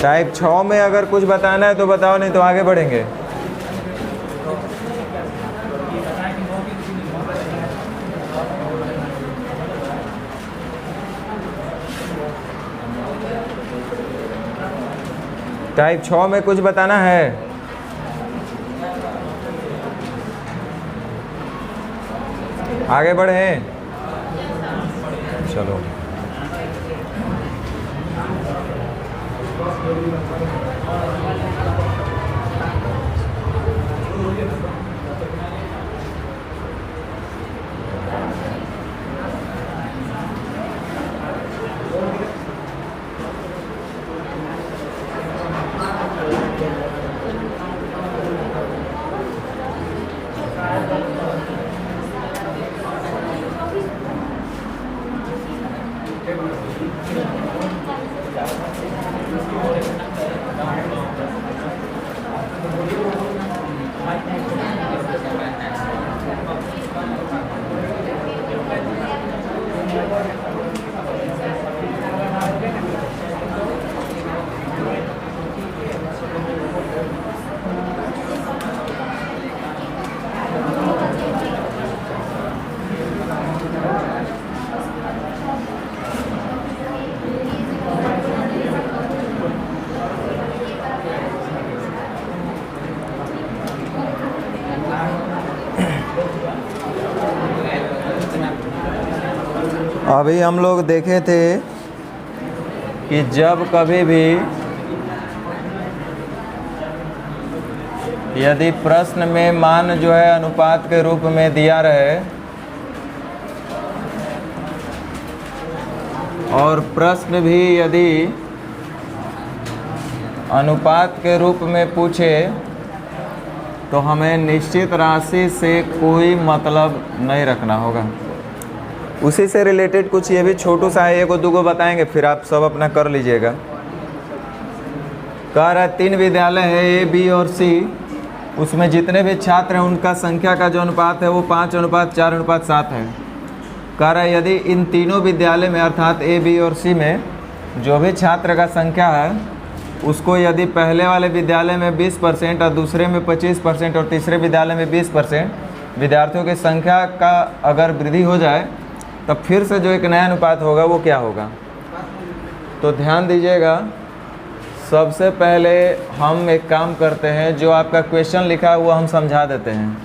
Type 6 में अगर कुछ बताना है तो बताओ, नहीं तो आगे बढ़ेंगे। टाइप 6 में कुछ बताना है? आगे बढ़े, चलो। अभी हम लोग देखे थे कि जब कभी भी यदि प्रश्न में मान जो है अनुपात के रूप में दिया रहे और प्रश्न भी यदि अनुपात के रूप में पूछे तो हमें निश्चित राशि से कोई मतलब नहीं रखना होगा। उसी से रिलेटेड कुछ ये भी छोटू सा है, एक दो गो बताएंगे, फिर आप सब अपना कर लीजिएगा। कह रहा है 3 विद्यालय है ए, बी और सी, उसमें जितने भी छात्र हैं उनका संख्या का जो अनुपात है वो 5:4:7 है। कह रहा है यदि इन तीनों विद्यालय में अर्थात ए, बी और सी में जो भी छात्र का संख्या है उसको यदि पहले वाले विद्यालय में 20% और दूसरे में 25% और तीसरे विद्यालय में 20% विद्यार्थियों की संख्या का अगर वृद्धि हो जाए तब फिर से जो एक नया अनुपात होगा वो क्या होगा। तो ध्यान दीजिएगा, सबसे पहले हम एक काम करते हैं, जो आपका क्वेश्चन लिखा है वो हम समझा देते हैं।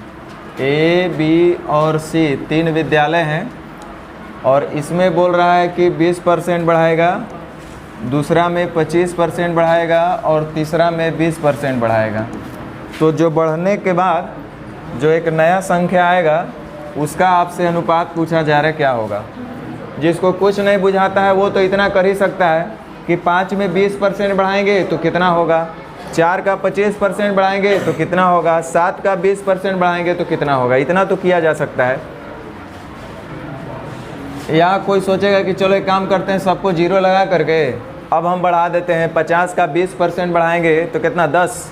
ए, बी और सी 3 विद्यालय हैं और इसमें बोल रहा है कि 20% बढ़ाएगा, दूसरा में 25% बढ़ाएगा और तीसरा में 20% बढ़ाएगा। तो जो बढ़ने के बाद जो एक नया संख्या आएगा उसका आपसे अनुपात पूछा जा रहा है क्या होगा। जिसको कुछ नहीं बुझाता है वो तो इतना कर ही सकता है कि 5 में 20% बढ़ाएंगे तो कितना होगा, 4 का 25% बढ़ाएंगे तो कितना होगा, 7 का 20% बढ़ाएंगे तो कितना होगा। इतना तो किया जा सकता है। या कोई सोचेगा कि चलो एक काम करते हैं, सबको 0 लगा करके अब हम बढ़ा देते हैं, 50 का 20% बढ़ाएंगे तो कितना, 10।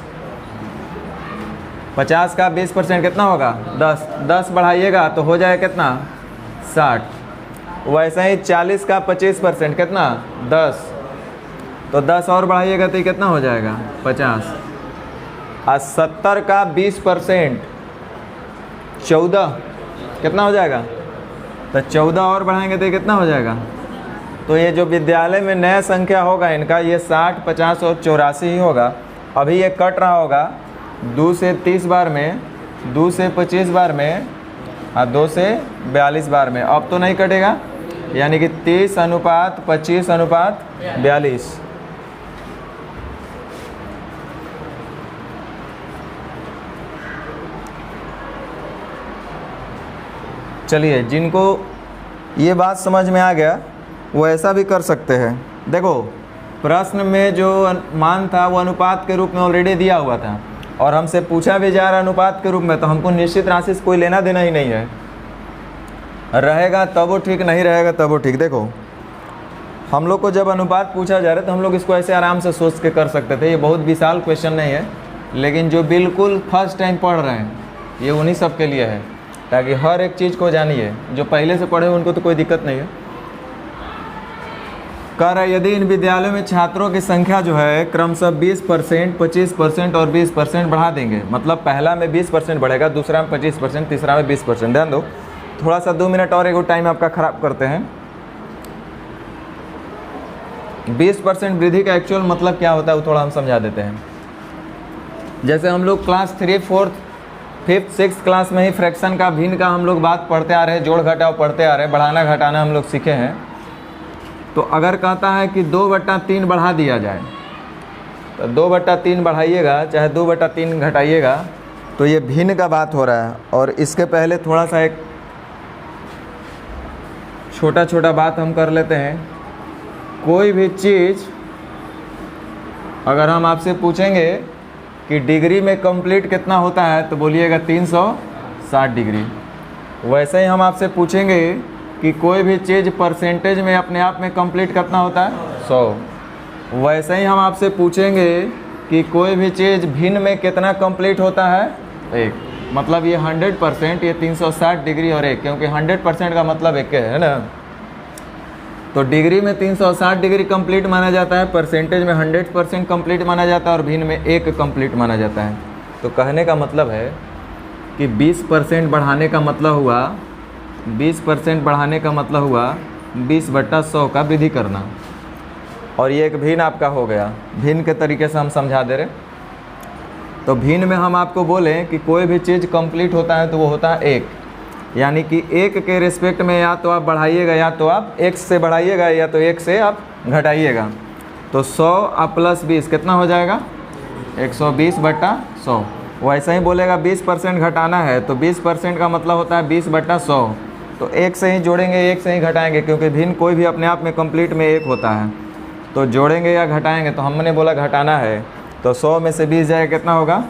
50 का 20% कितना होगा, 10। 10 बढ़ाइएगा तो हो जाए कितना, 60। वैसे ही 40 का 25% कितना, 10। तो 10 और बढ़ाइएगा तो ये कितना हो जाएगा, 50। और 70 का 20% 14 कितना हो जाएगा, तो 14 और बढ़ाएंगे तो ये कितना हो जाएगा। तो ये जो विद्यालय में नया संख्या होगा इनका ये 60, 50 और 84 ही होगा। अभी ये कट रहा होगा 2 से 30 बार में, 2 से 25 बार में और 2 से 42 बार में। अब तो नहीं कटेगा, यानी कि 30:25:42। चलिए, जिनको ये बात समझ में आ गया वो ऐसा भी कर सकते हैं। देखो, प्रश्न में जो मान था वो अनुपात के रूप में ऑलरेडी दिया हुआ था और हमसे पूछा भी जा रहा अनुपात के रूप में, तो हमको निश्चित राशि से कोई लेना देना ही नहीं है। रहेगा तब वो ठीक, नहीं रहेगा तब वो ठीक। देखो, हम लोग को जब अनुपात पूछा जा रहा है तो हम लोग इसको ऐसे आराम से सोच के कर सकते थे। ये बहुत विशाल क्वेश्चन नहीं है, लेकिन जो बिल्कुल फर्स्ट टाइम पढ़ रहे हैं ये उन्हीं सब के लिए है, ताकि हर एक चीज़ को जानिए। जो पहले से पढ़े उनको तो कोई दिक्कत नहीं है। कह रहा है यदि इन विद्यालयों में छात्रों की संख्या जो है क्रमशः 20%, 25% और 20% बढ़ा देंगे, मतलब पहला में 20% बढ़ेगा, दूसरा में 25%, तीसरा में 20%। ध्यान दो, थोड़ा सा 2 मिनट और एगो टाइम आपका ख़राब करते हैं। 20% वृद्धि का एक्चुअल मतलब क्या होता है वो थोड़ा हम समझा देते हैं। जैसे हम लोग क्लास 3, 4, 5th, 6th क्लास में ही फ्रैक्शन का, भिन्न का हम लोग बात पढ़ते आ रहे हैं, जोड़ घटाव पढ़ते आ रहे हैं, बढ़ाना घटाना हम लोग सीखे हैं। तो अगर कहता है कि 2/3 बढ़ा दिया जाए, तो 2/3 बढ़ाइएगा चाहे 2/3 घटाइएगा, तो ये भिन्न का बात हो रहा है। और इसके पहले थोड़ा सा एक छोटा छोटा बात हम कर लेते हैं। कोई भी चीज़ अगर हम आपसे पूछेंगे कि डिग्री में कंप्लीट कितना होता है, तो बोलिएगा 360 डिग्री। वैसे ही हम आपसे पूछेंगे कि कोई भी चीज़ परसेंटेज में अपने आप में कंप्लीट कितना होता है, 100। वैसे ही हम आपसे पूछेंगे कि कोई भी चीज़ भिन्न में कितना कंप्लीट होता है, 1। मतलब ये 100%, ये 360 डिग्री और 1, क्योंकि 100% का मतलब 1 है ना। तो डिग्री में 360 डिग्री कंप्लीट माना जाता है, परसेंटेज में 100% कंप्लीट माना जाता है और भिन्न में 1 कंप्लीट माना जाता है। तो कहने का मतलब है कि 20% बढ़ाने का मतलब हुआ 20% बढ़ाने का मतलब हुआ 20/100 का वृद्धि करना। और ये एक भिन्न आपका हो गया। भिन्न के तरीके से हम समझा दे रहे। तो भिन्न में हम आपको बोलें कि कोई भी चीज़ कंप्लीट होता है तो वो होता है 1, यानी कि 1 के रिस्पेक्ट में या तो आप बढ़ाइएगा, या तो आप x से बढ़ाइएगा, या तो 1 से आप घटाइएगा। तो 100 आप प्लस 20 कितना हो जाएगा, 120/100। वैसे ही बोलेगा 20% घटाना है, तो 20% का मतलब होता है 20/100। तो 1 से ही जोड़ेंगे, 1 से ही घटाएंगे, क्योंकि भिन्न कोई भी अपने आप में कंप्लीट में 1 होता है। तो जोड़ेंगे या घटाएंगे, तो हमने बोला घटाना है, तो 100 में से 20 जाएगा, कितना होगा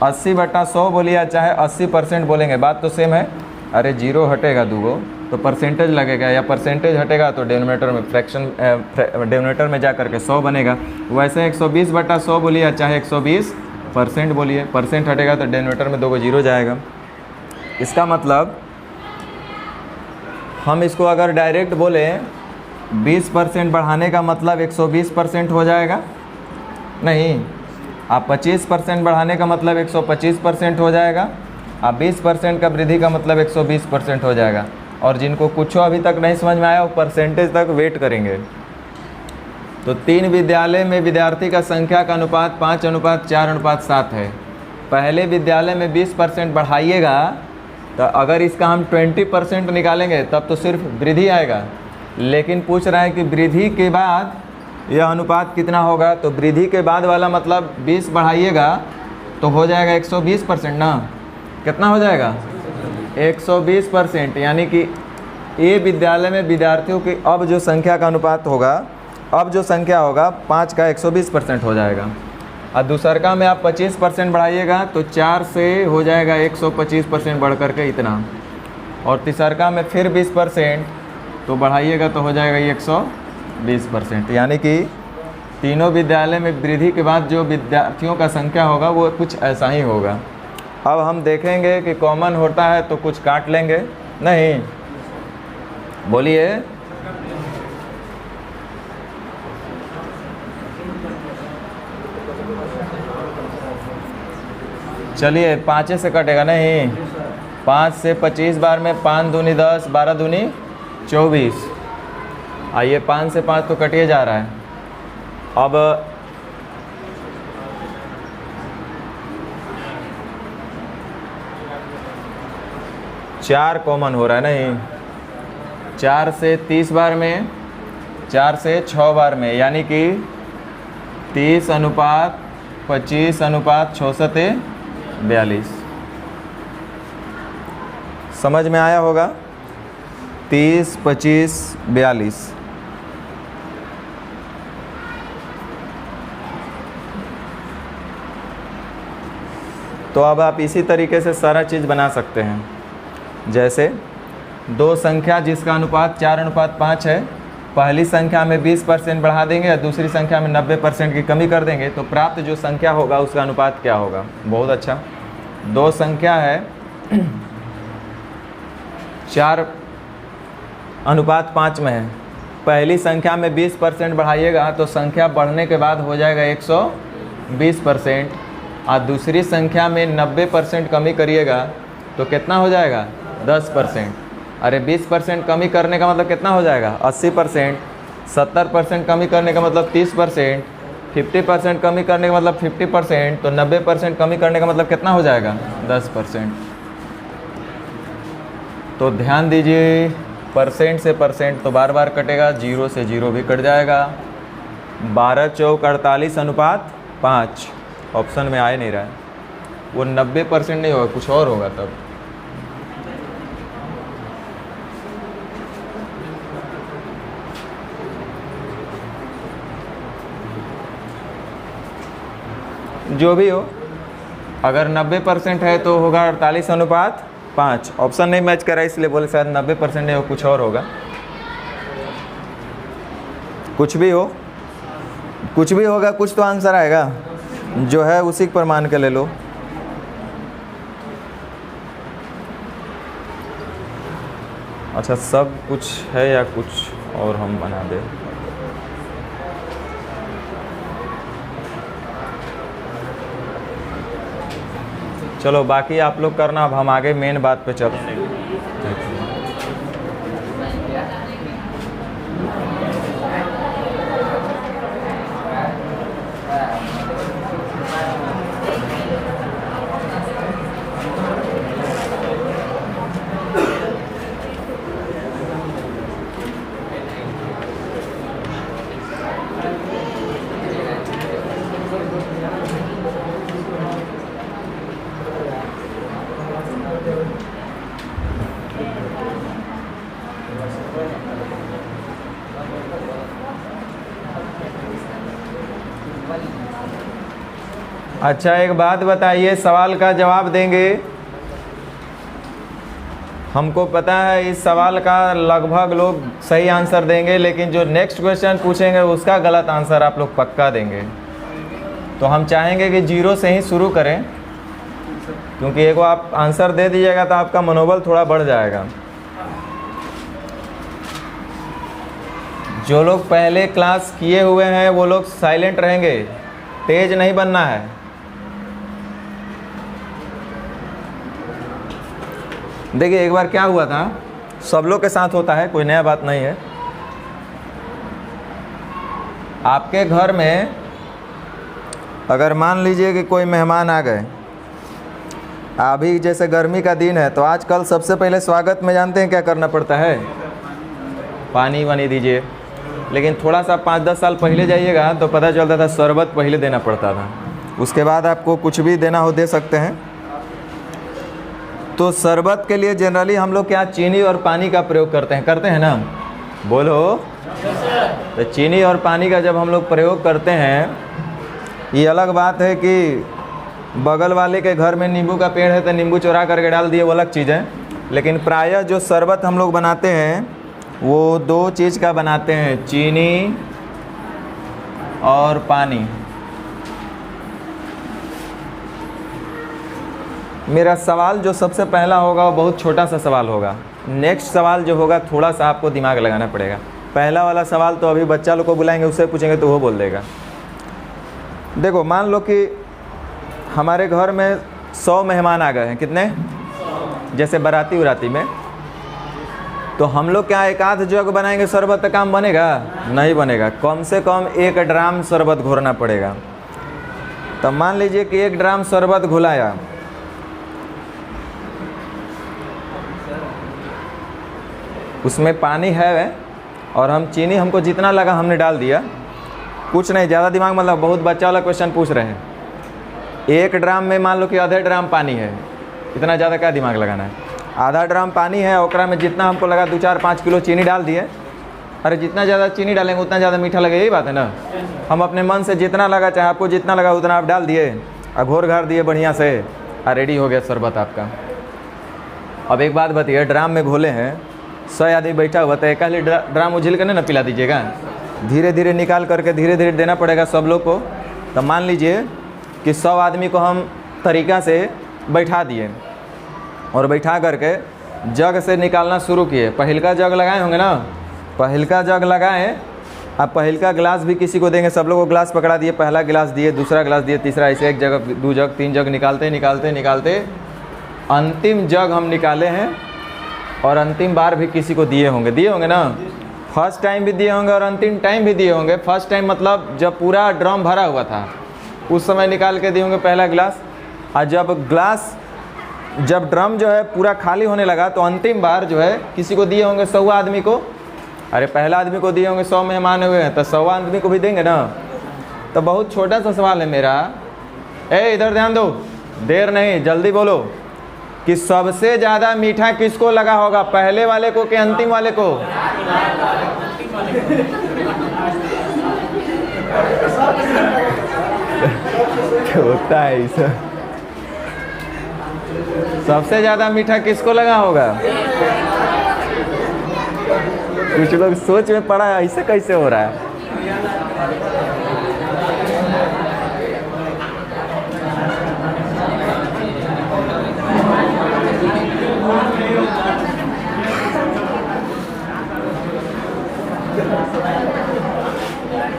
80/100 बोलिए, चाहे 80% बोलेंगे, बात तो सेम है। अरे 0 हटेगा 2 तो परसेंटेज लगेगा, या परसेंटेज हटेगा तो डिनोमिनेटर में फ्रैक्शन डिनोमिनेटर में जा करके 100 बनेगा। वैसे 120/100 बोलिए, चाहे 120% बोलिए, परसेंट हटेगा तो डिनोमिनेटर में 2 0 जाएगा। इसका मतलब हम इसको अगर डायरेक्ट बोले 20% बढ़ाने का मतलब 120% हो जाएगा, नहीं। आप 25% बढ़ाने का मतलब 125% हो जाएगा। आप 20% का वृद्धि का मतलब 120% हो जाएगा। और जिनको कुछ अभी तक नहीं समझ में आया वो परसेंटेज तक वेट करेंगे। तो 3 विद्यालय में विद्यार्थी का संख्या का अनुपात 5:4:7 है। पहले विद्यालय में 20% बढ़ाइएगा, तो अगर इसका हम 20% निकालेंगे तब तो सिर्फ वृद्धि आएगा। लेकिन पूछ रहा है कि वृद्धि के बाद यह अनुपात कितना होगा, तो वृद्धि के बाद वाला मतलब 20 बढ़ाइएगा तो हो जाएगा 120% ना। कितना हो जाएगा 120%, यानी कि ए विद्यालय में विद्यार्थियों की अब जो संख्या का अनुपात होगा, अब जो संख्या होगा 5 का 120% हो जाएगा। और दूसरका में आप 25% बढ़ाइएगा तो 4 से हो जाएगा 125% बढ़ करके इतना। और तीसरका में फिर 20% तो बढ़ाइएगा तो हो जाएगा 120%, यानी कि तीनों विद्यालय में वृद्धि के बाद जो विद्यार्थियों का संख्या होगा वो कुछ ऐसा ही होगा। अब हम देखेंगे कि कॉमन होता है तो कुछ काट लेंगे, नहीं बोलिए। चलिए 5 से कटेगा, नहीं 5 से 25 बार में 5 दूनी 10, 12 दूनी 24। आइए 5 से 5 तो कटिए जा रहा है। अब चार कॉमन हो रहा है, नहीं 4 से 30 बार में, 4 से 6 बार में, यानी कि 30:25:6:42। समझ में आया होगा, 30, 25, 42। तो अब आप इसी तरीके से सारा चीज़ बना सकते हैं। जैसे दो संख्या जिसका अनुपात 4:5 है, पहली संख्या में 20% बढ़ा देंगे और दूसरी संख्या में 90% की कमी कर देंगे, तो प्राप्त जो संख्या होगा उसका अनुपात क्या होगा। बहुत अच्छा। दो संख्या है 4:5 में है, पहली संख्या में 20% बढ़ाइएगा तो संख्या बढ़ने के बाद हो जाएगा 120%, और दूसरी संख्या में 90% कमी करिएगा तो कितना हो जाएगा 10%। अरे 20% कमी करने का मतलब कितना हो जाएगा 80%, 70% कमी करने का मतलब 30%, 50% कमी करने का मतलब 50%, तो 90% कमी करने का मतलब कितना हो जाएगा 10%। तो ध्यान दीजिए, परसेंट से परसेंट तो बार बार कटेगा, 0 से 0 भी कट जाएगा। 12 चौक 48:5 ऑप्शन में आ ही नहीं रहा है, वो 90% नहीं होगा, कुछ और होगा तब। जो भी हो, अगर 90% है तो होगा 48:5। ऑप्शन नहीं मैच करा इसलिए बोले शायद 90% नहीं हो, कुछ और होगा। कुछ भी हो, कुछ भी होगा, कुछ तो आंसर आएगा, जो है उसी पर मान के ले लो। अच्छा, सब कुछ है या कुछ और हम बना दें? चलो बाकी आप लोग करना, अब हम आगे मेन बात पे चलते हैं। अच्छा, एक बात बताइए, सवाल का जवाब देंगे। हमको पता है इस सवाल का लगभग लोग सही आंसर देंगे, लेकिन जो नेक्स्ट क्वेश्चन पूछेंगे उसका गलत आंसर आप लोग पक्का देंगे। तो हम चाहेंगे कि 0 से ही शुरू करें, क्योंकि एक बार आप आंसर दे दीजिएगा तो आपका मनोबल थोड़ा बढ़ जाएगा। जो लोग पहले क्लास किए हुए हैं वो लोग साइलेंट रहेंगे, तेज नहीं बनना है। देखिए एक बार क्या हुआ था, सब लोग के साथ होता है, कोई नया बात नहीं है। आपके घर में अगर मान लीजिए कि कोई मेहमान आ गए, अभी जैसे गर्मी का दिन है तो आजकल सबसे पहले स्वागत में जानते हैं क्या करना पड़ता है? पानी वानी दीजिए। लेकिन थोड़ा सा 5-10 साल पहले जाइएगा तो पता चलता था शरबत पहले देना पड़ता था, उसके बाद आपको कुछ भी देना हो दे सकते हैं। तो शरबत के लिए जनरली हम लोग क्या चीनी और पानी का प्रयोग करते हैं ना? बोलो। तो चीनी और पानी का जब हम लोग प्रयोग करते हैं, ये अलग बात है कि बगल वाले के घर में नींबू का पेड़ है तो नींबू चुरा करके डाल दिए, वो अलग चीज़ है। लेकिन प्रायः जो शरबत हम लोग बनाते हैं वो 2 चीज़ का बनाते हैं, चीनी और पानी। मेरा सवाल जो सबसे पहला होगा वो बहुत छोटा सा सवाल होगा। नेक्स्ट सवाल जो होगा थोड़ा सा आपको दिमाग लगाना पड़ेगा। पहला वाला सवाल तो अभी बच्चा लोग को बुलाएंगे, उससे पूछेंगे तो वो बोल देगा। देखो मान लो कि हमारे घर में 100 मेहमान आ गए हैं, कितने? जैसे बाराती उराती में, तो हम लोग क्या एक आध जग बनाएंगे शरबत का काम बनेगा? नहीं बनेगा। कम से कम 1 ड्राम शरबत घोरना पड़ेगा। तो मान लीजिए कि 1 ड्राम शरबत घुलाया, उसमें पानी है और हम चीनी हमको जितना लगा हमने डाल दिया, कुछ नहीं, ज़्यादा दिमाग मतलब बहुत बच्चा वाला क्वेश्चन पूछ रहे हैं। 1 ड्राम में मान लो कि आधा ड्राम पानी है, इतना ज़्यादा क्या दिमाग लगाना है? आधा ड्राम पानी है, ओकरा में जितना हमको लगा 2-4-5 किलो चीनी डाल दिए। अरे जितना ज़्यादा चीनी डालेंगे उतना ज़्यादा मीठा लगेगा, यही बात है ना? हम अपने मन से जितना लगा, चाहे आपको जितना लगा उतना आप डाल दिए और घोर घार दिए बढ़िया से, और रेडी हो गया शरबत आपका। अब एक बात बताइए, ड्राम में घोले हैं, 100 आदमी बैठा हुआ था, एक ड्राम उझिल कर ना पिला दीजिएगा, धीरे धीरे निकाल करके धीरे धीरे देना पड़ेगा सब लोग को। तो मान लीजिए कि 100 आदमी को हम तरीक़ा से बैठा दिए और बैठा करके जग से निकालना शुरू किए। पहल का जग लगाए होंगे ना, पहिलका जग लगाएं। अब पहिलका गिलास भी किसी को देंगे, सब लोग को गिलास पकड़ा दिए, पहला गिलास दिए, दूसरा गिलास दिए, तीसरा, ऐसे एक जग, दो जग, तीन जग निकालते निकालते निकालते अंतिम जग हम निकाले हैं। और अंतिम बार भी किसी को दिए होंगे ना। फर्स्ट टाइम भी दिए होंगे और अंतिम टाइम भी दिए होंगे। फर्स्ट टाइम मतलब जब पूरा ड्रम भरा हुआ था उस समय निकाल के दिए होंगे पहला गिलास। और जब ड्रम जो है पूरा खाली होने लगा तो अंतिम बार जो है किसी को दिए होंगे 100 आदमी को। अरे पहला आदमी को दिए होंगे, 100 मेहमान हुए हैं तो 100 आदमी को भी देंगे ना। तो बहुत छोटा सा सवाल है मेरा, इधर ध्यान दो, देर नहीं, जल्दी बोलो कि सबसे ज़्यादा मीठा किसको लगा होगा, पहले वाले को कि अंतिम वाले को? होता है ऐसा। सबसे ज़्यादा मीठा किसको लगा होगा? कुछ लोग सोच में पड़ा है, ऐसे कैसे हो रहा है?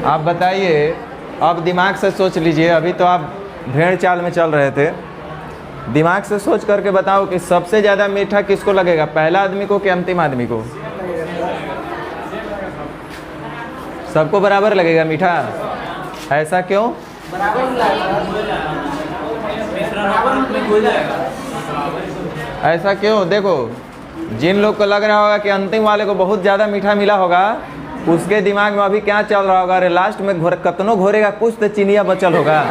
आप बताइए, अब दिमाग से सोच लीजिए। अभी तो आप भेड़ चाल में चल रहे थे, दिमाग से सोच करके बताओ कि सबसे ज़्यादा मीठा किसको लगेगा, पहला आदमी को कि अंतिम आदमी को? सबको बराबर लगेगा मीठा। ऐसा क्यों? ऐसा क्यों? देखो, जिन लोग को लग रहा होगा कि अंतिम वाले को बहुत ज़्यादा मीठा मिला होगा, उसके दिमाग में अभी क्या चल रहा होगा? अरे लास्ट में कतनो घोरेगा कुछ तो चीनिया बचल होगा,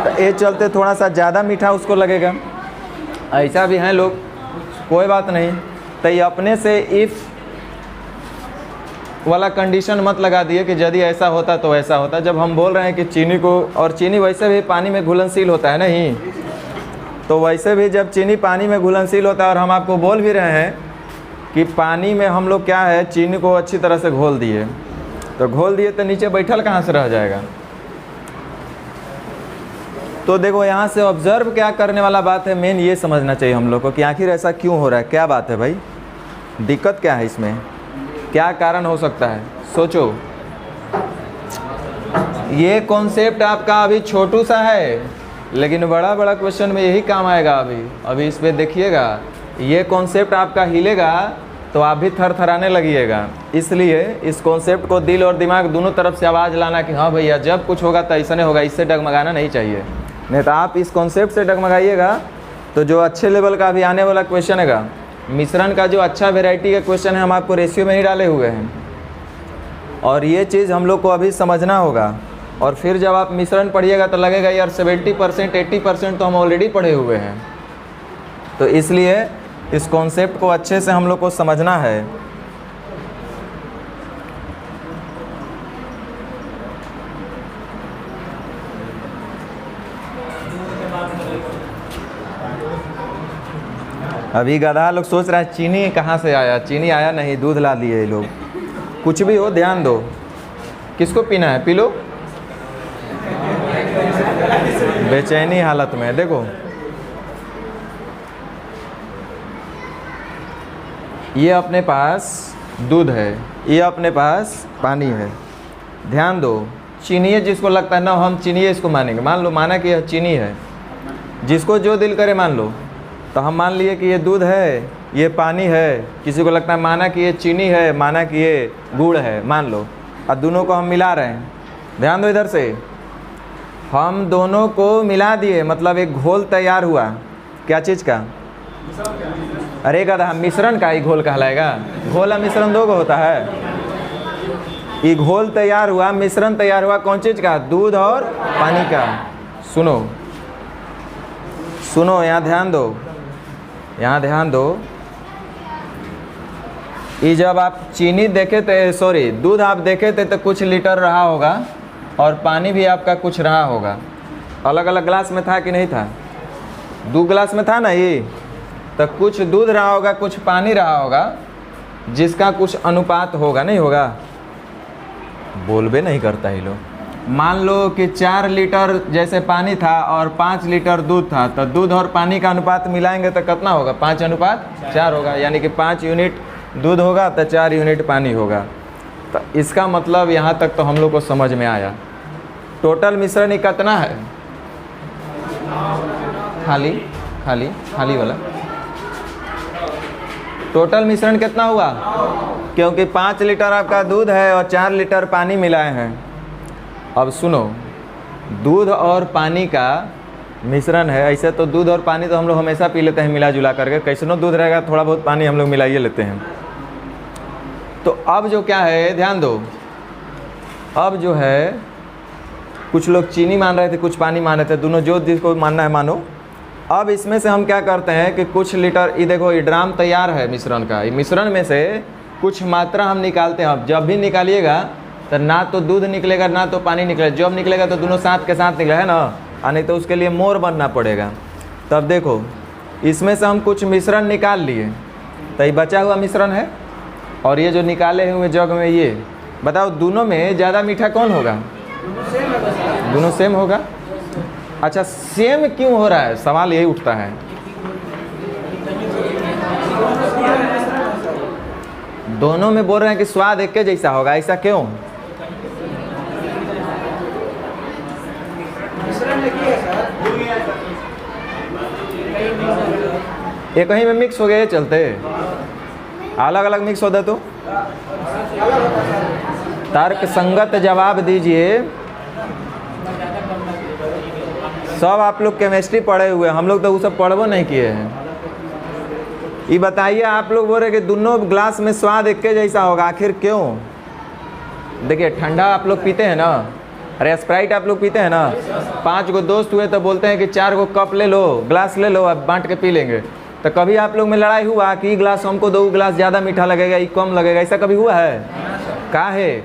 तो ये चलते थोड़ा सा ज़्यादा मीठा उसको लगेगा। ऐसा भी हैं लोग, कोई बात नहीं। तो ये अपने से इफ़ वाला कंडीशन मत लगा दिए कि यदि ऐसा होता तो ऐसा होता। जब हम बोल रहे हैं कि चीनी को, और चीनी वैसे भी पानी में घुलनशील होता है नहीं, तो वैसे भी जब चीनी पानी में घुलनशील होता है, और हम आपको बोल भी रहे हैं कि पानी में हम लोग क्या है, चीनी को अच्छी तरह से घोल दिए, तो घोल दिए तो नीचे बैठल कहाँ से रह जाएगा? तो देखो, यहाँ से ऑब्जर्व क्या करने वाला बात है, मेन ये समझना चाहिए हम लोग को कि आखिर ऐसा क्यों हो रहा है, क्या बात है भाई, दिक्कत क्या है इसमें, क्या कारण हो सकता है? सोचो। ये कॉन्सेप्ट आपका अभी छोटू सा है, लेकिन बड़ा बड़ा क्वेश्चन में यही काम आएगा। अभी इस पे देखिएगा, ये कॉन्सेप्ट आपका हिलेगा तो आप भी थरथराने लगिएगा। इसलिए इस कॉन्सेप्ट को दिल और दिमाग दोनों तरफ से आवाज़ लाना कि हाँ भैया, जब कुछ होगा तो ऐसा नहीं होगा, इससे डगमगाना नहीं चाहिए। नहीं तो आप इस कॉन्सेप्ट से डगमगाइएगा तो जो अच्छे लेवल का अभी आने वाला क्वेश्चन है, मिश्रण का जो अच्छा वेराइटी का क्वेश्चन है, हम आपको रेशियो में ही डाले हुए हैं, और ये चीज़ हम लोग को अभी समझना होगा। और फिर जब आप मिश्रण पढ़िएगा तो लगेगा यार 70% 80% तो हम ऑलरेडी पढ़े हुए हैं। तो इसलिए इस कॉन्सेप्ट को अच्छे से हम लोग को समझना है। अभी गधा लोग सोच रहा है चीनी कहाँ से आया, चीनी आया नहीं, दूध ला लिए लोग। कुछ भी हो, ध्यान दो, किसको पीना है पी लो। बेचैनी हालत में देखो, ये अपने पास दूध है, ये अपने पास पानी है। ध्यान दो, चीनी है, जिसको लगता है ना हम चीनी है इसको मानेंगे, मान लो माना कि यह चीनी है, जिसको जो दिल करे मान लो। तो हम मान लिए कि ये दूध है, ये पानी है, किसी को लगता है माना कि ये चीनी है, माना कि ये गुड़ है, मान लो, और दोनों को हम मिला रहे हैं। ध्यान दो, इधर से हम दोनों को मिला दिए, मतलब एक घोल तैयार हुआ। क्या चीज़ का? अरे गधा, मिश्रण का ही घोल कहलाएगा। घोल और मिश्रण दो को होता है। ये घोल तैयार हुआ, मिश्रण तैयार हुआ, कौन चीज़ का? दूध और पानी का। सुनो सुनो, यहाँ ध्यान दो, यहाँ ध्यान दो। ये जब आप चीनी देखे थे, सॉरी दूध आप देखे थे तो कुछ लीटर रहा होगा, और पानी भी आपका कुछ रहा होगा। अलग अलग ग्लास में था कि नहीं था? 2 ग्लास में था ना ये, तो कुछ दूध रहा होगा, कुछ पानी रहा होगा, जिसका कुछ अनुपात होगा, नहीं होगा? बोलबे नहीं करता ही लोग। मान लो कि 4 लीटर जैसे पानी था और 5 लीटर दूध था, तो दूध और पानी का अनुपात मिलाएंगे तो कितना होगा? 5:4 होगा। यानी कि 5 यूनिट दूध होगा तो 4 यूनिट पानी होगा। तो इसका मतलब यहाँ तक तो हम लोग को समझ में आया। टोटल मिश्रण ही कितना है? खाली खाली खाली वाला टोटल मिश्रण कितना हुआ? क्योंकि 5 लीटर आपका दूध है और 4 लीटर पानी मिलाए हैं। अब सुनो, दूध और पानी का मिश्रण है। ऐसे तो दूध और पानी तो हम लोग हमेशा पी लेते हैं मिला जुला करके, कैसनो दूध रहेगा थोड़ा बहुत पानी हम लोग मिलाइए लेते हैं। तो अब जो क्या है, ध्यान दो, अब जो है कुछ लोग चीनी मान रहे थे, कुछ पानी मान रहे थे, दोनों जो जिसको मानना है मानो। अब इसमें से हम क्या करते हैं कि कुछ लीटर, ये देखो ये ड्राम तैयार है मिश्रण का, ये मिश्रण में से कुछ मात्रा हम निकालते हैं। अब जब भी निकालिएगा तो ना तो दूध निकलेगा ना तो पानी निकलेगा, जब निकलेगा तो दोनों साथ के साथ निकले है ना, और नहीं तो उसके लिए मोर बनना पड़ेगा। तब देखो इसमें से हम कुछ मिश्रण निकाल लिए, तो ये बचा हुआ मिश्रण है, और ये जो निकाले हुए जग में, ये बताओ दोनों में ज़्यादा मीठा कौन होगा? दोनों सेम होगा। अच्छा, सेम क्यों हो रहा है, सवाल यही उठता है। दोनों में बोल रहे हैं कि स्वाद एक के जैसा होगा, ऐसा क्यों? ये कहीं में मिक्स हो गए चलते, अलग अलग मिक्स होता तो तर्क संगत जवाब दीजिए। सब आप लोग केमिस्ट्री पढ़े हुए, हम लोग तो वो सब पढ़बो नहीं किए हैं। ये बताइए, आप लोग बोल रहे कि दोनों ग्लास में स्वाद एक के जैसा होगा, आखिर क्यों? देखिए, ठंडा आप लोग पीते हैं ना, अरे स्प्राइट आप लोग पीते हैं ना, 5 गो दोस्त हुए तो बोलते हैं कि 4 गो कप ले लो, ग्लास ले लो, अब बांट के पी लेंगे। तो कभी आप लोग में लड़ाई हुआ कि ग्लास हमको दो, ग्लास ज़्यादा मीठा लगेगा, ये कम लगेगा, ऐसा कभी हुआ है? काहे?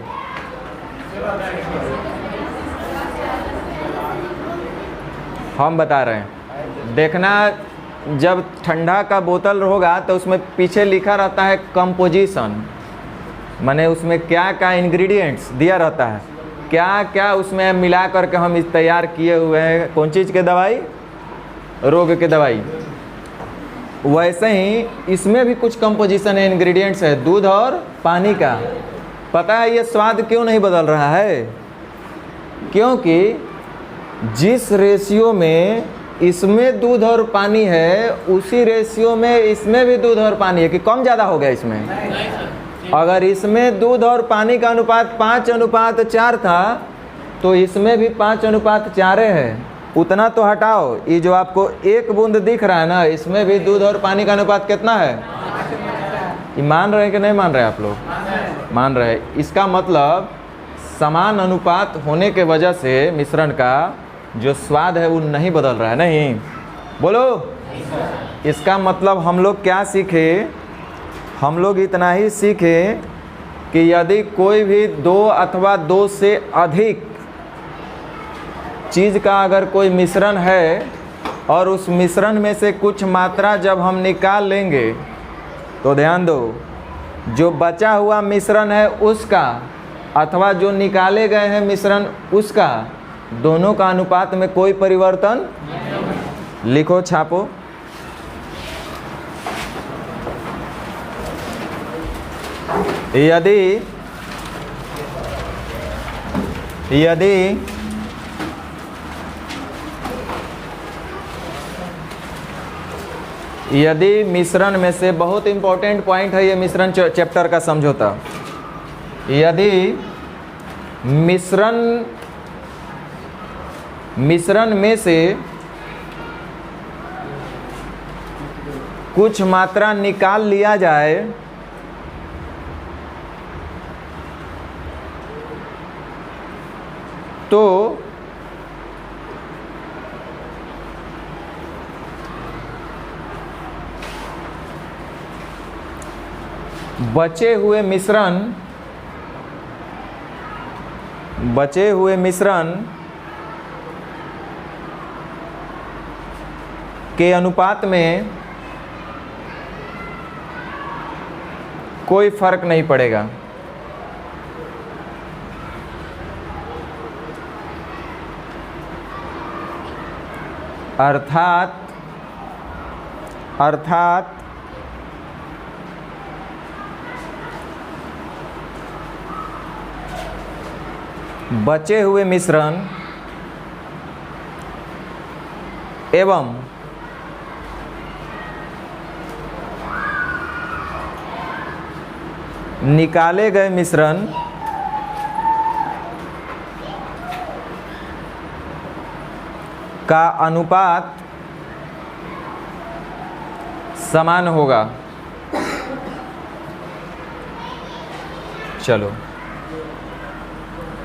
हम बता रहे हैं, देखना, जब ठंडा का बोतल होगा तो उसमें पीछे लिखा रहता है कंपोजिशन, माने उसमें क्या क्या इंग्रेडिएंट्स दिया रहता है, क्या क्या उसमें मिला करके हम इस तैयार किए हुए हैं। कौन चीज़ के दवाई? रोग के दवाई। वैसे ही इसमें भी कुछ कंपोजिशन है, इंग्रेडिएंट्स है, दूध और पानी का। पता है ये स्वाद क्यों नहीं बदल रहा है? क्योंकि जिस रेशियो में इसमें दूध और पानी है, उसी रेशियो में इसमें भी दूध और पानी है। कि कम ज़्यादा हो गया इसमें? अगर इसमें दूध और पानी का अनुपात 5:4 था, तो इसमें भी 5:4 है। उतना तो हटाओ, ये जो आपको 1 बूंद दिख रहा है ना, इसमें भी दूध और पानी का अनुपात कितना है? ये मान रहे हैं कि नहीं मान रहे आप लोग? मान रहे। इसका मतलब समान अनुपात होने के वजह से मिश्रण का जो स्वाद है वो नहीं बदल रहा है। नहीं बोलो। इसका मतलब हम लोग क्या सीखे? हम लोग इतना ही सीखे कि यदि कोई भी 2 अथवा 2 से अधिक चीज़ का अगर कोई मिश्रण है और उस मिश्रण में से कुछ मात्रा जब हम निकाल लेंगे, तो ध्यान दो, जो बचा हुआ मिश्रण है उसका अथवा जो निकाले गए हैं मिश्रण उसका, दोनों का अनुपात में कोई परिवर्तन। लिखो, छापो। यदि मिश्रण में से, बहुत इंपॉर्टेंट पॉइंट है ये मिश्रण चैप्टर का समझौता, यदि मिश्रण में से कुछ मात्रा निकाल लिया जाए तो बचे हुए मिश्रण के अनुपात में कोई फर्क नहीं पड़ेगा। अर्थात बचे हुए मिश्रण एवं निकाले गए मिश्रण का अनुपात समान होगा। चलो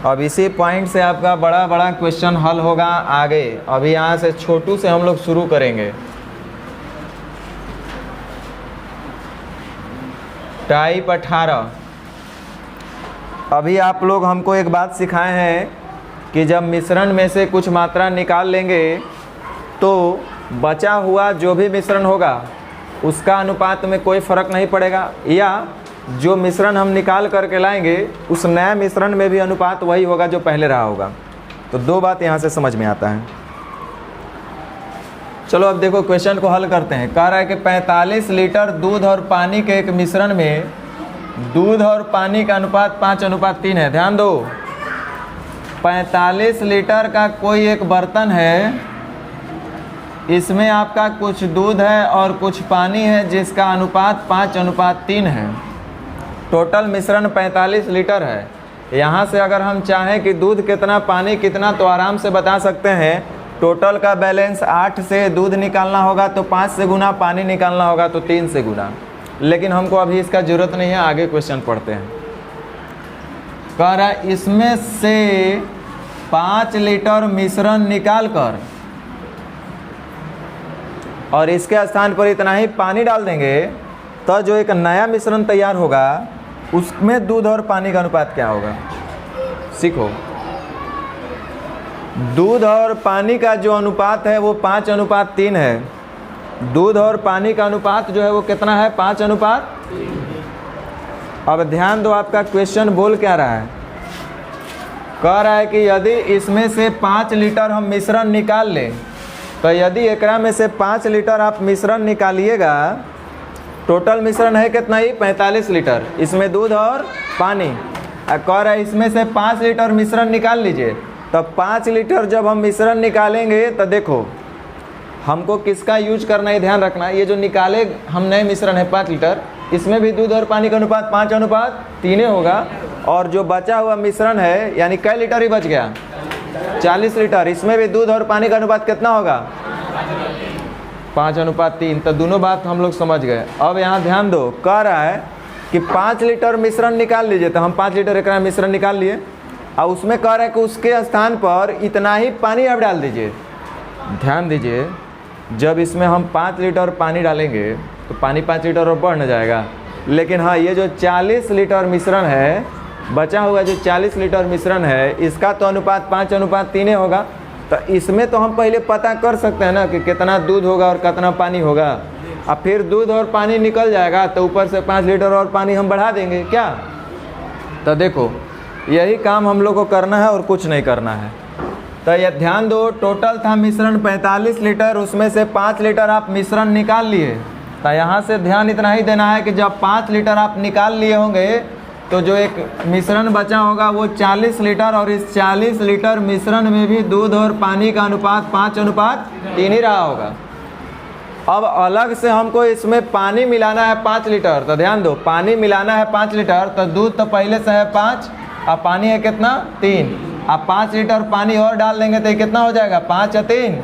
अब इसी पॉइंट से आपका बड़ा बड़ा क्वेश्चन हल होगा आगे। अभी यहाँ से छोटू से हम लोग शुरू करेंगे। टाइप 18। अभी आप लोग हमको एक बात सिखाए हैं कि जब मिश्रण में से कुछ मात्रा निकाल लेंगे तो बचा हुआ जो भी मिश्रण होगा उसका अनुपात में कोई फ़र्क नहीं पड़ेगा, या जो मिश्रण हम निकाल करके लाएंगे उस नया मिश्रण में भी अनुपात वही होगा जो पहले रहा होगा। तो दो बात यहाँ से समझ में आता है। चलो अब देखो क्वेश्चन को हल करते हैं। कह रहा है कि 45 लीटर दूध और पानी के एक मिश्रण में दूध और पानी का अनुपात 5:3 है। ध्यान दो, 45 लीटर का कोई एक बर्तन है, इसमें आपका कुछ दूध है और कुछ पानी है जिसका अनुपात 5:3 है। टोटल मिश्रण 45 लीटर है। यहाँ से अगर हम चाहें कि दूध कितना पानी कितना तो आराम से बता सकते हैं। टोटल का बैलेंस 8 से दूध निकालना होगा तो 5 से गुना, पानी निकालना होगा तो 3 से गुना। लेकिन हमको अभी इसका ज़रूरत नहीं है, आगे क्वेश्चन पढ़ते हैं। कह रहा है इसमें से 5 लीटर मिश्रण निकाल कर और इसके स्थान पर इतना ही पानी डाल देंगे तो जो एक नया मिश्रण तैयार होगा उसमें दूध और पानी का अनुपात क्या होगा। सीखो, दूध और पानी का जो अनुपात है वो 5:3 है। दूध और पानी का अनुपात जो है वो कितना है, 5:3। अब ध्यान दो, आपका क्वेश्चन बोल क्या रहा है। कह रहा है कि यदि इसमें से 5 लीटर हम मिश्रण निकाल लें तो यदि एकरा में से 5 लीटर आप मिश्रण निकालिएगा, टोटल मिश्रण है कितना ही, 45 लीटर, इसमें दूध और पानी। कह रहा है इसमें से 5 लीटर मिश्रण निकाल लीजिए। तो 5 लीटर जब हम मिश्रण निकालेंगे तो देखो हमको किसका यूज करना है, ध्यान रखना। ये जो निकाले हम नए मिश्रण है 5 लीटर, इसमें भी दूध और पानी का अनुपात 5:3 होगा। और जो बचा हुआ मिश्रण है यानी कै लीटर ही बच गया, 40 लीटर, इसमें भी दूध और पानी का अनुपात कितना होगा, 5:3। तो दोनों बात हम लोग समझ गए। अब यहाँ ध्यान दो, कह रहा है कि 5 लीटर मिश्रण निकाल लीजिए। तो हम 5 लीटर एक मिश्रण निकाल लिए और उसमें कह रहा है कि उसके स्थान पर इतना ही पानी आप डाल दीजिए। ध्यान दीजिए, जब इसमें हम 5 लीटर पानी डालेंगे तो पानी 5 लीटर और बढ़ न जाएगा। लेकिन हाँ, ये जो 40 लीटर मिश्रण है, बचा हुआ जो 40 लीटर मिश्रण है, इसका तो अनुपात 5:3 होगा। तो इसमें तो हम पहले पता कर सकते हैं ना कि कितना दूध होगा और कितना पानी होगा। अब फिर दूध और पानी निकल जाएगा तो ऊपर से 5 लीटर और पानी हम बढ़ा देंगे क्या। तो देखो यही काम हम लोग को करना है और कुछ नहीं करना है। तो ये ध्यान दो, टोटल था मिश्रण 45 लीटर, उसमें से 5 लीटर आप मिश्रण निकाल लिए। तो यहाँ से ध्यान इतना ही देना है कि जब 5 लीटर आप निकाल लिए होंगे तो जो एक मिश्रण बचा होगा वो 40 लीटर, और इस 40 लीटर मिश्रण में भी दूध और पानी का अनुपात 5:3 ही रहा होगा। अब अलग से हमको इसमें पानी मिलाना है 5 लीटर। तो ध्यान दो, पानी मिलाना है 5 लीटर, तो दूध तो पहले से है 5 और पानी है कितना, 3। अब 5 लीटर पानी और डाल देंगे तो ये कितना हो जाएगा, 5 और 3।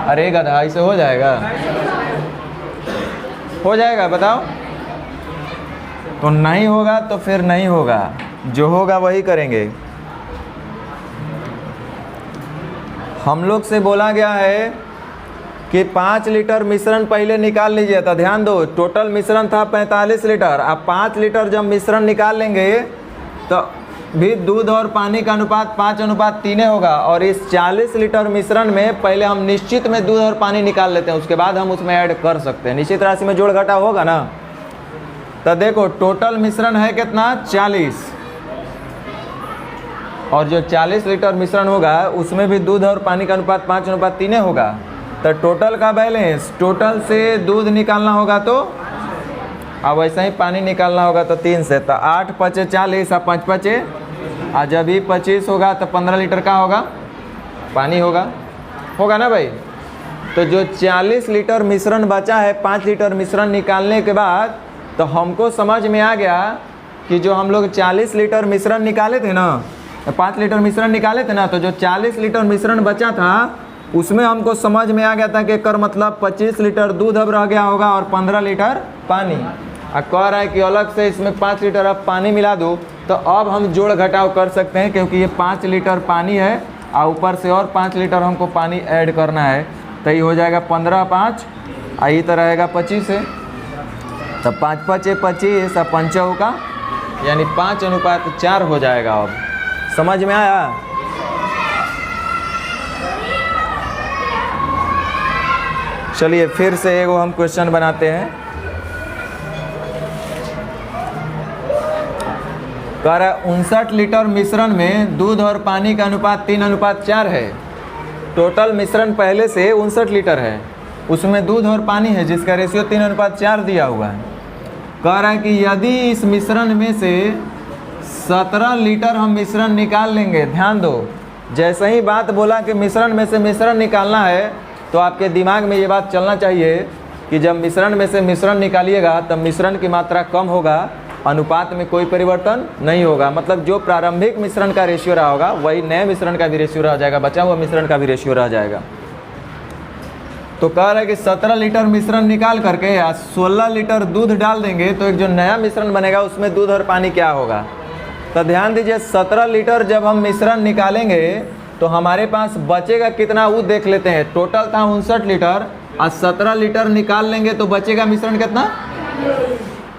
अरे गधा, ऐसे हो जाएगा, हो जाएगा, बताओ। तो नहीं होगा तो फिर नहीं होगा, जो होगा वही करेंगे। हम लोग से बोला गया है कि 5 लीटर मिश्रण पहले निकाल लीजिए। तो ध्यान दो, टोटल मिश्रण था 45 लीटर। अब 5 लीटर जब मिश्रण निकाल लेंगे तो भी दूध और पानी का अनुपात 5:3 होगा। और इस 40 लीटर मिश्रण में पहले हम निश्चित में दूध और पानी निकाल लेते हैं, उसके बाद हम उसमें ऐड कर सकते हैं। निश्चित राशि में जोड़ घटा होगा ना। तो देखो टोटल मिश्रण है कितना, 40, और जो 40 लीटर मिश्रण होगा उसमें भी दूध और पानी का अनुपात 5:3 होगा। तो टोटल का बैलेंस, टोटल से दूध निकालना होगा तो अब वैसे ही पानी निकालना होगा तो 3 से। तो 8 × 5 = 40 और 5 × 5 = आज जब ही 25 होगा तो 15 लीटर का होगा, पानी होगा ना भाई। तो जो 40 लीटर मिश्रण बचा है, 5 लीटर मिश्रण निकालने के बाद तो हमको समझ में आ गया कि जो हम लोग 40 लीटर मिश्रण निकाले थे ना, 5 लीटर मिश्रण निकाले थे ना, तो जो 40 लीटर मिश्रण बचा था उसमें हमको समझ में आ गया था कि कर मतलब 25 लीटर दूध अब रह गया होगा और 15 लीटर पानी। कह रहा है कि अलग से इसमें 5 लीटर अब पानी मिला दो, तो अब हम जोड़ घटाव कर सकते हैं क्योंकि ये 5 लीटर पानी है और ऊपर से और 5 लीटर हमको पानी ऐड करना है। तो ये हो जाएगा 15 5 आई तो रहेगा 25 है, तो 5 5 25 और 5 का यानी 5:4 हो जाएगा। अब समझ में आया? चलिए फिर से एगो हम क्वेश्चन बनाते हैं। कह रहा है 59 लीटर मिश्रण में दूध और पानी का अनुपात 3:4 है। टोटल मिश्रण पहले से 59 लीटर है, उसमें दूध और पानी है जिसका रेशियो 3:4 दिया हुआ है। कह रहा है कि यदि इस मिश्रण में से 17 लीटर हम मिश्रण निकाल लेंगे। ध्यान दो, जैसे ही बात बोला कि मिश्रण में से मिश्रण निकालना है तो आपके दिमाग में ये बात चलना चाहिए कि जब मिश्रण में से मिश्रण निकालिएगा तब मिश्रण की मात्रा कम होगा, अनुपात में कोई परिवर्तन नहीं होगा। मतलब जो प्रारंभिक मिश्रण का रेशियो रहा होगा वही नए मिश्रण का भी रेशियो रह जाएगा, बचा हुआ मिश्रण का भी रेशियो रह जाएगा। तो कह रहा है कि 17 लीटर मिश्रण निकाल करके या 16 लीटर दूध डाल देंगे तो एक जो नया मिश्रण बनेगा उसमें दूध और पानी क्या होगा। तो ध्यान दीजिए, 17 लीटर जब हम मिश्रण निकालेंगे तो हमारे पास बचेगा कितना वो देख लेते हैं। टोटल था 59 लीटर और 17 लीटर निकाल लेंगे तो बचेगा मिश्रण कितना,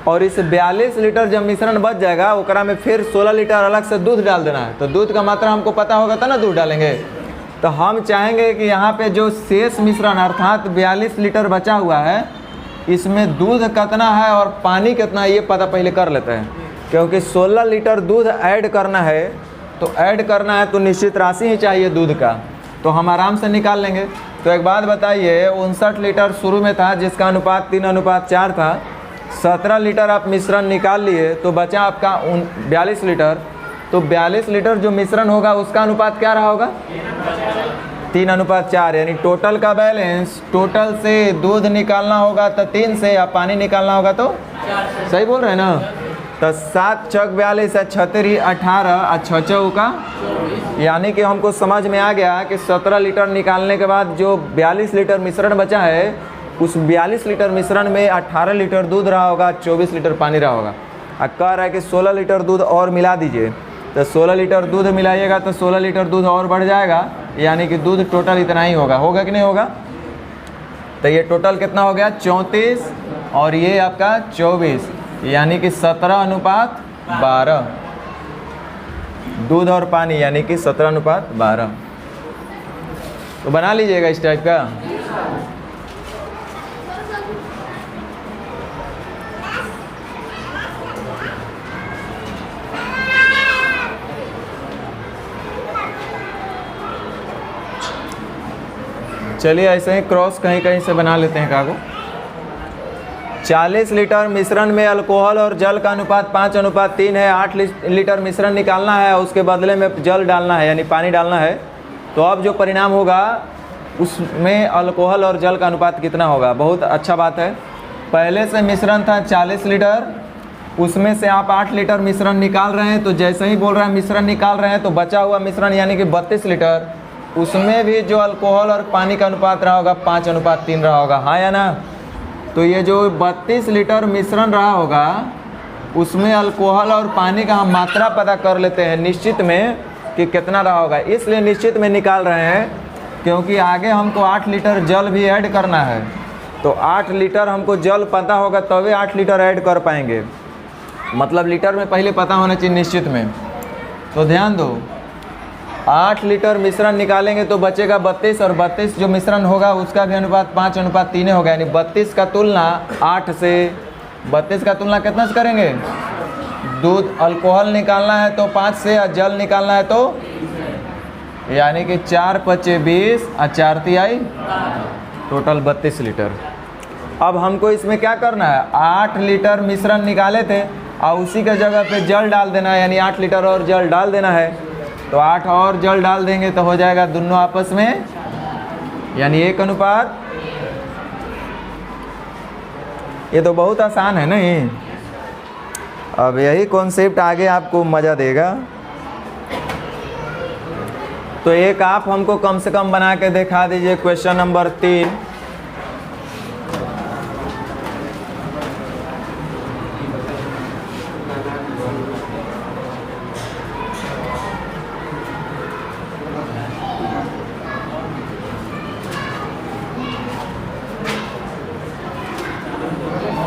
और इस 42 लीटर जब मिश्रण बच जाएगा ओकरा में फिर 16 लीटर अलग से दूध डाल देना है। तो दूध का मात्रा हमको पता होगा था ना, दूध डालेंगे। तो हम चाहेंगे कि यहाँ पे जो शेष मिश्रण अर्थात 42 लीटर बचा हुआ है इसमें दूध कितना है और पानी कितना है ये पता पहले कर लेते हैं, क्योंकि 16 लीटर दूध ऐड करना है तो निश्चित राशि ही चाहिए दूध का, तो हम आराम से निकाल लेंगे। तो एक बात बताइए, 59 लीटर शुरू में था जिसका अनुपात 3:4 था, 17 लीटर आप मिश्रण निकाल लिए तो बचा आपका 42 लीटर। तो 42 लीटर जो मिश्रण होगा उसका अनुपात क्या रहा होगा, 3:4। यानी टोटल का बैलेंस, टोटल से दूध निकालना होगा तो 3 से, या पानी निकालना होगा तो 4। सही बोल रहे हैं ना? तो 7 छक 42 36 18 और 6 का, यानी कि हमको समझ में आ गया कि 17 लीटर निकालने के बाद जो 42 लीटर मिश्रण बचा है उस 42 लीटर मिश्रण में 18 लीटर दूध रहा होगा, 24 लीटर पानी रहा होगा। और कह रहा है कि 16 लीटर दूध और मिला दीजिए। तो 16 लीटर दूध मिलाइएगा तो 16 लीटर दूध और बढ़ जाएगा, यानी कि दूध टोटल इतना ही होगा कि नहीं होगा। तो ये टोटल कितना हो गया 34 और ये आपका 24, यानी कि 17:12 दूध और पानी, यानी कि 17:12। तो बना लीजिएगा इस टाइप का। चलिए ऐसे ही क्रॉस कहीं कहीं से बना लेते हैं कागो। 40 लीटर मिश्रण में अल्कोहल और जल का अनुपात 5:3 है। 8 लीटर मिश्रण निकालना है, उसके बदले में जल डालना है यानी पानी डालना है। तो अब जो परिणाम होगा उसमें अल्कोहल और जल का अनुपात कितना होगा। बहुत अच्छा बात है। पहले से मिश्रण था 40 लीटर, उसमें से आप 8 लीटर मिश्रण निकाल रहे हैं। तो जैसे ही बोल रहे हैं मिश्रण निकाल रहे हैं तो बचा हुआ मिश्रण यानी कि 32 लीटर, उसमें भी जो अल्कोहल और पानी का अनुपात रहा होगा 5:3 रहा होगा, हाँ या ना। तो ये जो 32 लीटर मिश्रण रहा होगा उसमें अल्कोहल और पानी का हम मात्रा पता कर लेते हैं निश्चित में कि कितना रहा होगा। इसलिए निश्चित में निकाल रहे हैं क्योंकि आगे हमको 8 लीटर जल भी ऐड करना है। तो 8 लीटर हमको जल पता होगा तभी 8 लीटर ऐड कर पाएंगे, मतलब लीटर में पहले पता होना चाहिए निश्चित में। तो ध्यान दो, 8 लीटर मिश्रण निकालेंगे तो बचेगा 32 और 32 जो मिश्रण होगा उसका भी अनुपात 5:3 होगा। यानी 32 का तुलना 8 से, 32 का तुलना कितना से करेंगे, दूध अल्कोहल निकालना है तो 5 से और जल निकालना है तो, यानी कि 4 × 20 और 4 × टोटल 32 लीटर। अब हमको इसमें क्या करना है, 8 लीटर मिश्रण निकाले थे और उसी के जगह पे जल डाल देना है, यानी 8 लीटर और जल डाल देना है। तो 8 और जल डाल देंगे तो हो जाएगा दोनों आपस में, यानी 1 अनुपात। ये तो बहुत आसान है नहीं। अब यही कॉन्सेप्ट आगे आपको मज़ा देगा। तो एक आप हमको कम से कम बना के दिखा दीजिए क्वेश्चन नंबर 3।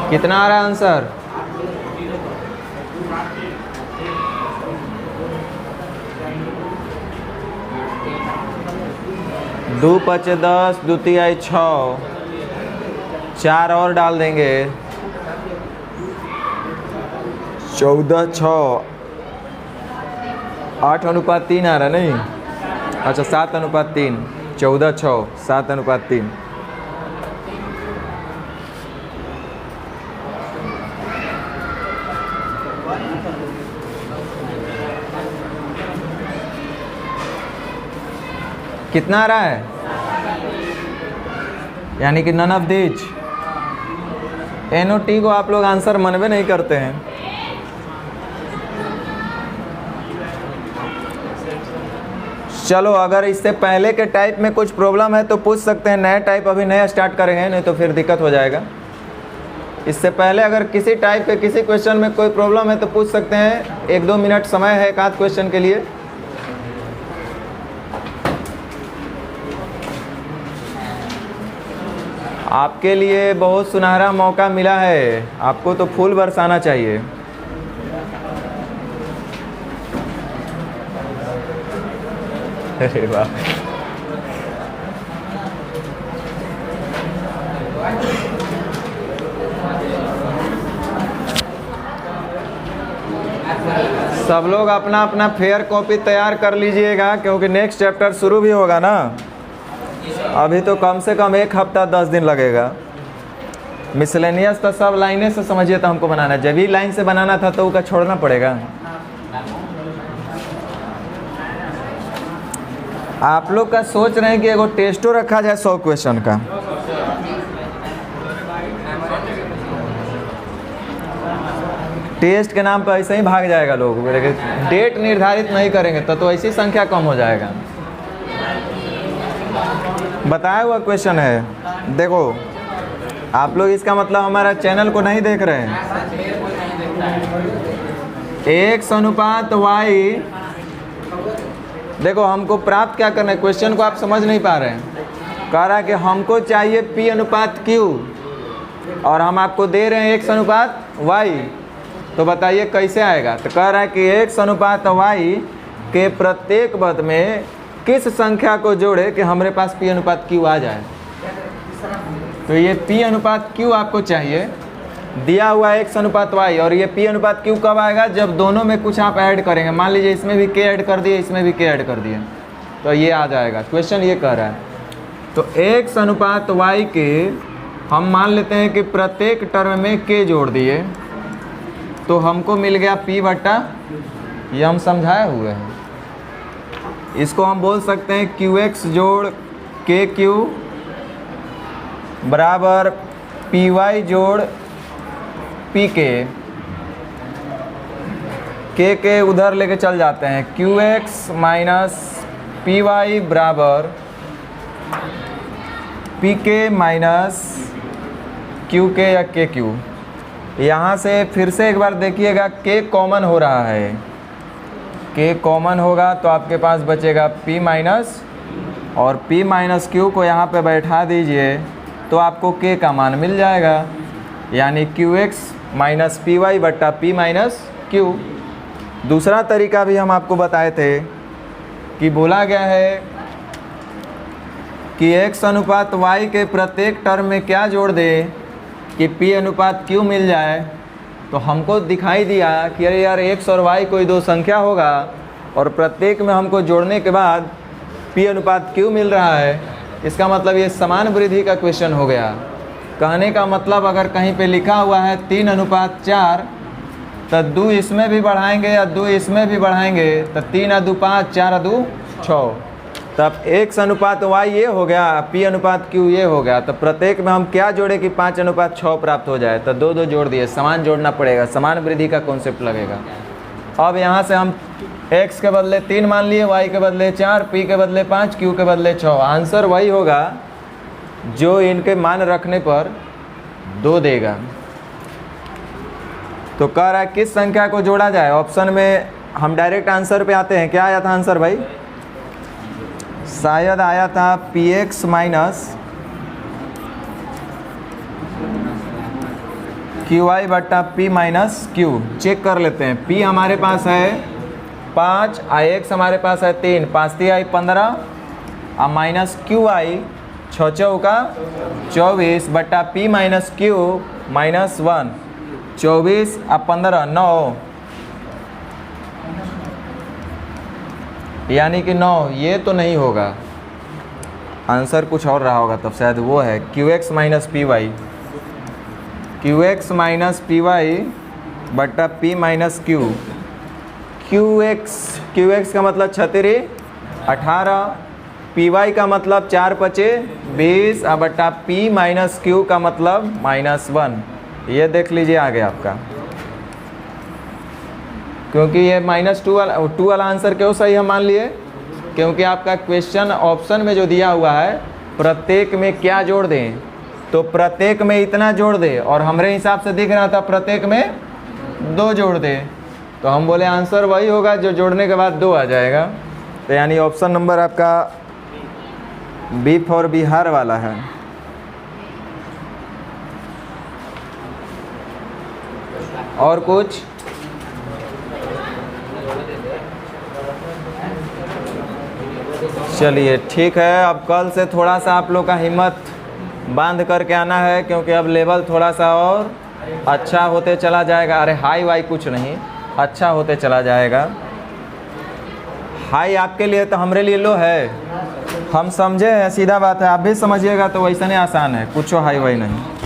कितना आ रहा है आंसर? 2 × 10, 2 × 6, 4 और डाल देंगे, 14, 6, 8:3 आ रहा नहीं? अच्छा 7:3, 14, 6, 7:3। कितना आ रहा है? यानी कि नन ऑफ दीज। NOT को आप लोग आंसर मनवे नहीं करते हैं। चलो अगर इससे पहले के टाइप में कुछ प्रॉब्लम है तो पूछ सकते हैं, नया टाइप अभी नया स्टार्ट करेंगे, नहीं तो फिर दिक्कत हो जाएगा। इससे पहले अगर किसी टाइप के किसी क्वेश्चन में कोई प्रॉब्लम है तो पूछ सकते हैं, 1-2 मिनट समय है एक आध क्वेश्चन के लिए। आपके लिए बहुत सुनहरा मौका मिला है, आपको तो फूल बरसाना चाहिए। अरे वाह, सब लोग अपना अपना फेयर कॉपी तैयार कर लीजिएगा, क्योंकि नेक्स्ट चैप्टर शुरू भी होगा ना। अभी तो कम से कम 1 हफ्ता 10 दिन लगेगा। मिसलेनियस तो सब लाइनें से समझिए तो हमको बनाना है, जब ही लाइन से बनाना था तो उसका छोड़ना पड़ेगा। आप लोग का सोच रहे हैं कि एगो टेस्टो रखा जाए 100 क्वेश्चन का। टेस्ट के नाम पर ऐसे ही भाग जाएगा लोग, लेकिन डेट निर्धारित नहीं करेंगे तो ऐसी संख्या कम हो जाएगा। बताया हुआ क्वेश्चन है, देखो आप लोग इसका मतलब हमारा चैनल को नहीं देख रहे हैं। x अनुपात y, देखो हमको प्राप्त क्या करना है, क्वेश्चन को आप समझ नहीं पा रहे हैं। कह रहा है कि हमको चाहिए p अनुपात q और हम आपको दे रहे हैं x अनुपात y, तो बताइए कैसे आएगा। तो कह रहा है कि x अनुपात y के प्रत्येक पद में किस संख्या को जोड़े कि हमारे पास p अनुपात q आ जाए। तो ये p अनुपात q आपको चाहिए, दिया हुआ x अनुपात y, और ये p अनुपात q कब आएगा, जब दोनों में कुछ आप ऐड करेंगे। मान लीजिए इसमें भी k ऐड कर दिए, इसमें भी k ऐड कर दिए, तो ये आ जाएगा। क्वेश्चन ये कह रहा है। तो x अनुपात y के हम मान लेते हैं कि प्रत्येक टर्म में k जोड़ दिए, तो हमको मिल गया p बटा, ये हम समझाए हुए हैं। इसको हम बोल सकते हैं qx जोड़ kq बराबर py जोड़ pk। k के उधर लेके चल जाते हैं, qx माइनस py बराबर pk माइनस qk या kq। यहाँ से फिर से एक बार देखिएगा, k कॉमन हो रहा है, k कॉमन होगा तो आपके पास बचेगा p माइनस, और p माइनस q को यहाँ पे बैठा दीजिए तो आपको k का मान मिल जाएगा, यानी qx माइनस py बट्टा p माइनस q। दूसरा तरीका भी हम आपको बताए थे कि बोला गया है कि x अनुपात y के प्रत्येक टर्म में क्या जोड़ दे कि p अनुपात q मिल जाए। तो हमको दिखाई दिया कि अरे यार x और y कोई दो संख्या होगा और प्रत्येक में हमको जोड़ने के बाद p अनुपात q मिल रहा है, इसका मतलब ये समान वृद्धि का क्वेश्चन हो गया। कहने का मतलब अगर कहीं पे लिखा हुआ है 3:4 तो 2 इसमें भी बढ़ाएंगे या 2 इसमें भी बढ़ाएंगे तो 3 और 2 5, 4 और 2 6। तब x अनुपात y ये हो गया, p अनुपात q ये हो गया। तो प्रत्येक में हम क्या जोड़े कि 5:6 प्राप्त हो जाए। तो 2 2 जोड़ दिए, समान जोड़ना पड़ेगा, समान वृद्धि का कॉन्सेप्ट लगेगा। अब यहाँ से हम x के बदले 3 मान लिए, y के बदले 4, p के बदले 5, q के बदले 6। आंसर वही होगा जो इनके मान रखने पर 2 देगा। तो कह रहा है किस संख्या को जोड़ा जाए। ऑप्शन में हम डायरेक्ट आंसर पे आते हैं। क्या आया था आंसर भाई? शायद आया था px माइनस qy बट्टा p माइनस q। चेक कर लेते हैं। p हमारे पास है 5, ix हमारे पास है 3, 5 3 15 और माइनस qy 6 चौका 24 बट्टा p माइनस q माइनस 1, 24 और 15 9, यानी कि 9। ये तो नहीं होगा, आंसर कुछ और रहा होगा, तब शायद वो है qx minus P Y, qx minus P Y बट्टा p माइनस q। qx का मतलब 36 18, py का मतलब 4 5 20 और बट्टा p माइनस q का मतलब -1। ये देख लीजिए आगे आपका, क्योंकि ये -2 वाला आंसर क्यों सही हम मान लिए, क्योंकि आपका क्वेश्चन ऑप्शन में जो दिया हुआ है प्रत्येक में क्या जोड़ दें, तो प्रत्येक में इतना जोड़ दे और हमारे हिसाब से दिख रहा था प्रत्येक में 2 जोड़ दे। तो हम बोले आंसर वही होगा जो जोड़ने के बाद 2 आ जाएगा। तो यानी ऑप्शन नंबर आपका बी फॉर बिहार वाला है। और कुछ? चलिए ठीक है, अब कल से थोड़ा सा आप लोग का हिम्मत बांध करके आना है, क्योंकि अब लेवल थोड़ा सा और अच्छा होते चला जाएगा। अरे हाई वाई कुछ नहीं, अच्छा होते चला जाएगा। हाई आपके लिए तो हमारे लिए लो है, हम समझे हैं, सीधा बात है। आप भी समझिएगा तो वैसा नहीं आसान है, कुछ हाई वाई नहीं।